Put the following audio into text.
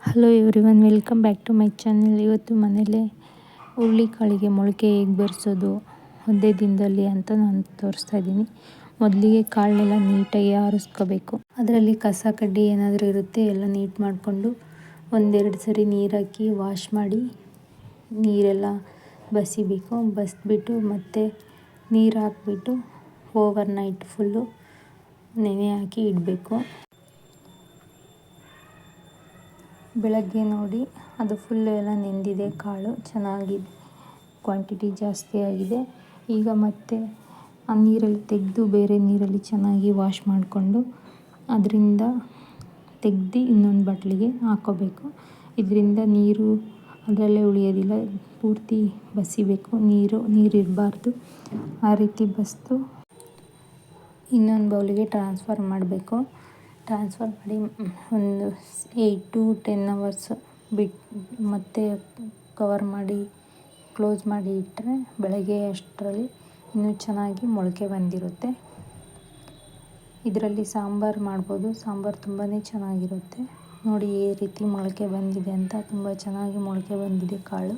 Hello everyone, welcome back to my channel. ಇವತ್ತು ಮನೇಲೆ ಹುರುಳಿಕಾಳಿಗೆ ಮೊಳಕೆ ಹೇಗೆ ಬರೆಸೋದು ಒಂದೇ ದಿನದಲ್ಲಿ ಅಂತ ನಾನು ತೋರಿಸ್ತಾ ಇದ್ದೀನಿ. ಮೊದಲಿಗೆ ಕಾಳನ್ನೆಲ್ಲ ನೀಟಾಗಿ ಆರಿಸ್ಕೋಬೇಕು. ಅದರಲ್ಲಿ ಕಸ ಕಡ್ಡಿ ಏನಾದರೂ ಇರುತ್ತೆ ಎಲ್ಲ ನೀಟ್ ಮಾಡಿಕೊಂಡು ಒಂದೆರಡು ಸರಿ ನೀರು ಹಾಕಿ ವಾಶ್ ಮಾಡಿ ನೀರೆಲ್ಲ ಬಸಿಬೇಕು. ಬಸಿಬಿಟ್ಟು ಮತ್ತೆ ನೀರು ಹಾಕ್ಬಿಟ್ಟು ಓವರ್ ನೈಟ್ ಫುಲ್ಲು ನೆನೆ ಹಾಕಿ ಇಡಬೇಕು. ಬೆಳಗ್ಗೆ ನೋಡಿ ಅದು ಫುಲ್ಲು ಎಲ್ಲ ನೆಂದಿದೆ, ಕಾಳು ಚೆನ್ನಾಗಿದೆ, ಕ್ವಾಂಟಿಟಿ ಜಾಸ್ತಿ ಆಗಿದೆ. ಈಗ ಮತ್ತೆ ಆ ನೀರಲ್ಲಿ ತೆಗೆದು ಬೇರೆ ನೀರಲ್ಲಿ ಚೆನ್ನಾಗಿ ವಾಶ್ ಮಾಡಿಕೊಂಡು ಅದರಿಂದ ತೆಗೆದು ಇನ್ನೊಂದು ಬಟ್ಲಿಗೆ ಹಾಕ್ಕೋಬೇಕು. ಇದರಿಂದ ನೀರು ಅದರಲ್ಲೇ ಉಳಿಯೋದಿಲ್ಲ, ಪೂರ್ತಿ ಬಸಿಬೇಕು. ನೀರಿರಬಾರ್ದು. ಆ ರೀತಿ ಬಸಿದು ಇನ್ನೊಂದು ಬೌಲಿಗೆ ಟ್ರಾನ್ಸ್ಫರ್ ಮಾಡಬೇಕು. ಟ್ರಾನ್ಸ್ಫರ್ ಮಾಡಿ ಒಂದು 8 to 10 hours ಬಿಟ್ಟು ಮತ್ತೆ ಕವರ್ ಮಾಡಿ ಕ್ಲೋಸ್ ಮಾಡಿ ಇಟ್ಟರೆ ಬೆಳಗ್ಗೆ ಅಷ್ಟರಲ್ಲಿ ಇನ್ನೂ ಚೆನ್ನಾಗಿ ಮೊಳಕೆ ಬಂದಿರುತ್ತೆ. ಇದರಲ್ಲಿ ಸಾಂಬಾರು ಮಾಡ್ಬೋದು. ಸಾಂಬಾರು ತುಂಬಾ ಚೆನ್ನಾಗಿರುತ್ತೆ. ನೋಡಿ ಈ ರೀತಿ ಮೊಳಕೆ ಬಂದಿದೆ ಅಂತ, ತುಂಬ ಚೆನ್ನಾಗಿ ಮೊಳಕೆ ಬಂದಿದೆ ಕಾಳು.